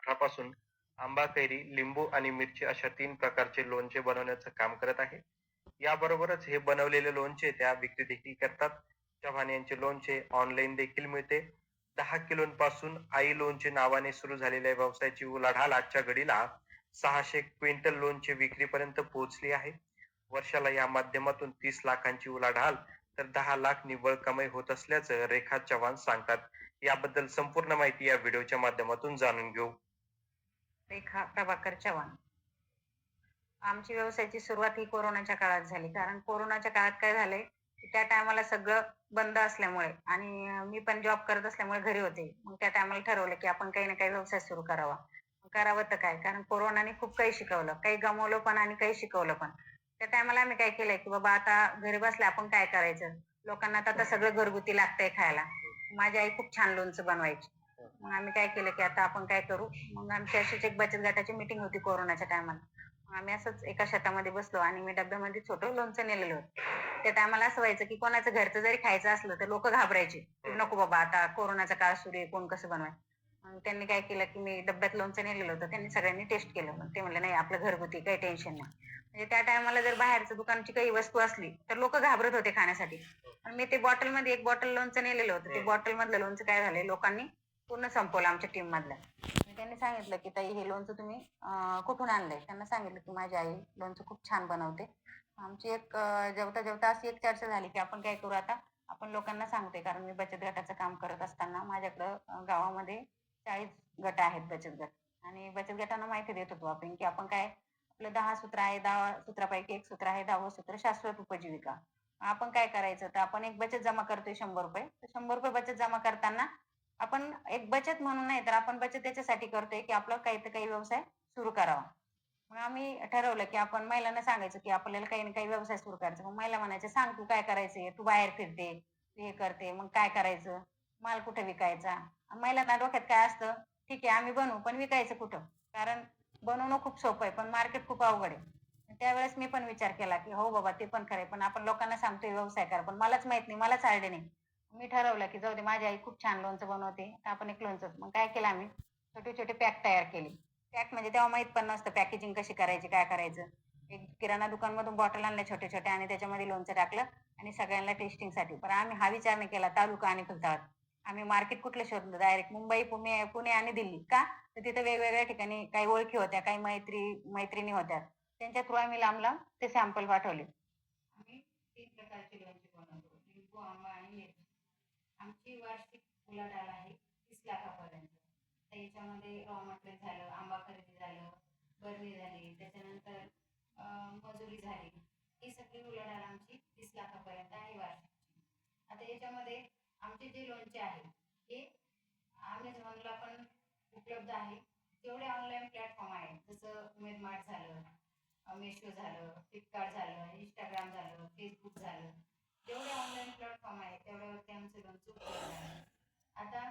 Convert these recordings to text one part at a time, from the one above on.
देठापासून आंबा, कैरी, लिंबू आणि मिरची अशा 3 प्रकारचे लोणचे बनवण्याचं काम करत आहे. याबरोबरच हे बनवलेले लोणचे त्या विक्री देखील करतात. चव्हाण यांचे लोणचे ऑनलाईन देखील मिळते. 10 किलोपासून आई लोणचे नावाने सुरू झालेल्या व्यवसायाची उलाढाल आजच्या घडीला 600 क्विंटल लोणचे विक्रीपर्यंत पोहोचली आहे. वर्षाला या माध्यमातून 30 लाखांची उलाढाल तर 10 लाख निव्वळ कमाई होत असल्याचं रेखा चव्हाण सांगतात. याबद्दल संपूर्ण माहिती या व्हिडिओच्या माध्यमातून जाणून घेऊ. रेखा प्रभाकर चव्हाण. आमची व्यवसायाची सुरुवात ही कोरोनाच्या काळात झाली. कारण कोरोनाच्या काळात काय झालंय, की त्या टायमाला सगळं बंद असल्यामुळे आणि मी पण जॉब करत असल्यामुळे घरी होते. मग त्या टायमाला ठरवलं, की आपण काही ना काही व्यवसाय सुरू करावा. करावं तर काय? कारण कोरोनाने खूप काही शिकवलं. काही गमावलं पण आणि काही शिकवलं पण. त्या टायमाला आम्ही काय केलंय, की बाबा आता घरी बसल्या आपण काय करायचं? लोकांना तर आता सगळं घरगुती लागतंय खायला. माझी आई खूप छान लोणचं बनवायची. मग आम्ही काय केलं, की आता आपण काय करू? मग आमची अशीच एक बचत गटाची मीटिंग होती कोरोनाच्या टायमाला. आम्ही असंच एका शेतामध्ये बसलो आणि मी डब्यामध्ये छोटं लोणचं नेलेलं होतं. त्या टायमाला असं व्हायचं, की कोणाचं घरचं जरी खायचं असलं तर लोकं घाबरायचे, की नको बाबा आता कोरोनाचा काळ सुरू आहे, कोण कसं बनवाय. मग त्यांनी काय केलं, की मी डब्यात लोणचं नेलेलं होतं. त्यांनी सगळ्यांनी टेस्ट केलं. मग ते म्हणले, "नाही आपलं घरगुती काही टेन्शन नाही." म्हणजे त्या टायमाला जर बाहेरचं दुकानची काही वस्तू असली तर लोकं घाबरत होते खाण्यासाठी. पण मी ते बॉटलमध्ये एक बॉटल लोणचं नेलेलं होतं. ते बॉटलमधलं लोणचं काय झालंय लोकांनी पूर्ण संपवलं आमच्या टीममधल्या. त्यांनी सांगितलं, की "ताई हे लोणचं तुम्ही कुठून आणलंय?" त्यांना सांगितलं, की "माझी आई लोणचं खूप छान बनवते." आमची एक जेवता-जेवता अशी एक चर्चा झाली, की आपण काय करू आता, आपण लोकांना सांगतोय कारण मी बचत गटाचं काम करत असताना माझ्याकडं गावामध्ये 40 गट आहेत बचत गट आणि बचत गटांना माहिती देत होतो आपण, की आपण काय आपलं 10 सूत्र आहे, 10 सूत्रापैकी एक सूत्र आहे, 10वं सूत्र शाश्वत उपजीविका. आपण काय करायचं, तर आपण एक बचत जमा करतोय ₹100. तर ₹100 बचत जमा करताना आपण एक बचत म्हणून नाही, तर आपण बचत याच्यासाठी करतोय, की आपलं काही तर काही व्यवसाय सुरू करावा. मग आम्ही ठरवलं, की आपण महिलांना सांगायचं, की आपल्याला काही ना काही व्यवसाय सुरू करायचा. मग महिला म्हणायच्या, "सांग तू काय करायचंय? तू बाहेर फिरते, तू हे करते, मग काय करायचं? माल कुठे विकायचा?" महिलांना डोक्यात काय असतं, "ठीक आहे, आम्ही बनवू, पण विकायचं कुठं?" कारण बनवणं खूप सोपं आहे, पण मार्केट खूप अवघड आहे. त्यावेळेस मी पण विचार केला, की "हो बाबा, ते पण खरं आहे, पण आपण लोकांना सांगतोय व्यवसाय करा, पण मलाच माहीत नाही, मलाच आयडिया नाही." मी ठरवलं, की जाऊ दे, माझी आई खूप छान लोणचं बनवते, तर आपण एक लोणचं. मग काय केलं आम्ही, छोटे-छोटे पॅक तयार केले. पॅक म्हणजे तेव्हा माहीत पण नसतं पॅकेजिंग कशी करायची, काय करायचं. एक किराणा दुकानमधून बॉटल आणल्या छोट्या-छोट्या आणि त्याच्यामध्ये लोणचं टाकलं आणि सगळ्यांना टेस्टिंगसाठी. पण आम्ही हा विचार नाही केला तालुका आणि खुलताबाद. आम्ही मार्केट कुठलं शोधलं डायरेक्ट मुंबई, पुणे आणि दिल्ली. का? तर तिथं वेगवेगळ्या ठिकाणी काही ओळखी होत्या, काही मैत्रिणी होत्या. त्यांच्या थ्रू आम्ही लांब-लांब ते सॅम्पल पाठवले. आम्ही 3 प्रकारचे लोणचे बनवतो. लिंबू, आंबा आणि मिरची. आमची वार्षिक उलाढाल आहे 30 लाखापर्यंत. तर याच्यामध्ये रॉ मटेरियल झालं, आंबा खरेदी झालं, बरणी झाली, त्याच्यानंतर मजुरी झाली. ही सगळी उलाढाल आमची 30 लाखापर्यंत आहे वार्षिकची. आता याच्यामध्ये आमचे जे लोणचे आहे हे Amazonला पण उपलब्ध आहे. जेवढे ऑनलाईन प्लॅटफॉर्म आहेत जसं उमेद मार्ट झालं, मेशो झालं, फ्लिपकार्ट झालं, Instagram झालं, Facebook झालं. जेवढे ऑनलाईन प्लॅटफॉर्म आहेत तेवढ्यावरती आमचं लोणचं उपलब्ध आहे. आता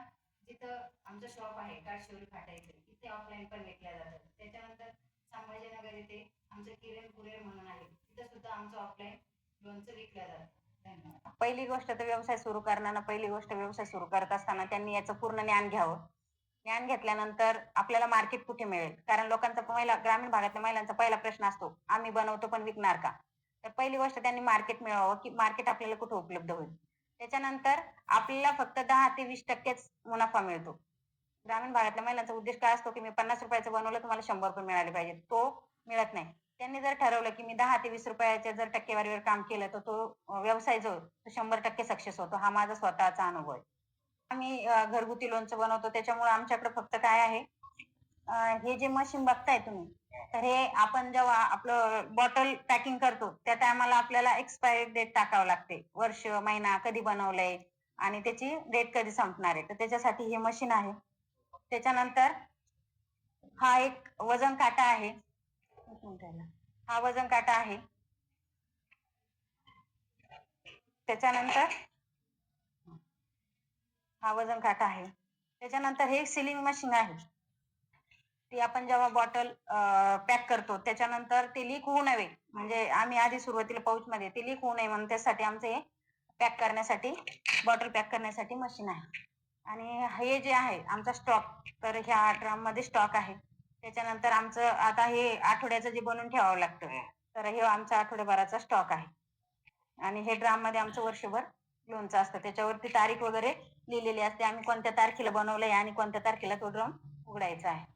जिथं आमचं शॉप आहे काठशिवरी फाटा इथे, इथे ऑफलाईन पण विकल्या जातात. त्याच्यानंतर संभाजीनगर इथे आमचं किरण कुरिअर म्हणून आहे, तिथं सुद्धा आमचं ऑफलाईन लोणचं विकलं जातं. धन्यवाद. पहिली गोष्ट तर व्यवसाय सुरू करताना पहिली गोष्ट व्यवसाय सुरू करत असताना त्यांनी याचं पूर्ण ज्ञान घ्यावं. ज्ञान घेतल्यानंतर आपल्याला मार्केट कुठे मिळेल? कारण लोकांचा पहिला ग्रामीण भागातल्या महिलांचा पहिला प्रश्न असतो, आम्ही बनवतो पण विकणार का? तर पहिली गोष्ट त्यांनी मार्केट मिळवावं, की मार्केट आपल्याला कुठे उपलब्ध होईल. त्याच्यानंतर आपल्याला फक्त 10 ते 20% मुनाफा मिळतो. ग्रामीण भागातल्या महिलांचा उद्देश काय असतो, की मी ₹50 बनवलं तर मला ₹100 मिळाले पाहिजेत. तो मिळत नाही. त्यांनी जर ठरवलं, की मी 10 ते 20 जर टक्केवारीवर काम केलं, तर तो व्यवसाय जो तो 100% सक्सेस होतो. हा माझा स्वतःचा अनुभव आहे. आम्ही घरगुती लोणचं बनवतो त्याच्यामुळे आमच्याकडे फक्त काय आहे, हे जे मशीन बघताय तुम्ही, तर हे आपण जेव्हा आपलं बॉटल पॅकिंग करतो, त्या टायमाला आपल्याला एक्सपायरी डेट टाकावं लागते. वर्ष, महिना, कधी बनवलंय आणि त्याची डेट कधी संपणार आहे. तर त्याच्यासाठी हे मशीन आहे. त्याच्यानंतर हा एक वजन काटा आहे. हा वजन काटा आहे. त्याच्यानंतर हा वजन काटा आहे. त्याच्यानंतर हे सिलिंग मशीन आहे. ती आपण जेव्हा बॉटल पॅक करतो त्याच्यानंतर ते लीक होऊ नये म्हणजे आम्ही आधी सुरुवातीला पाऊचमध्ये ते लीक होऊ नये म्हणून त्यासाठी आमचं हे पॅक करण्यासाठी बॉटल पॅक करण्यासाठी मशीन आहे. आणि हे जे आहे आमचा स्टॉक, तर ह्या ड्रममध्ये स्टॉक आहे. त्याच्यानंतर आमचं आता हे आठवड्याचं जे बनवून ठेवावं लागतं, तर हे आमचा आठवड्याभराचा स्टॉक आहे. आणि हे ड्राममध्ये आमचं वर्षभर लोणचं असतं. त्याच्यावरती तारीख वगैरे लिहिलेली असते. आम्ही कोणत्या तारखेला बनवलंय आणि कोणत्या तारखेला तो ड्रम उघडायचा आहे.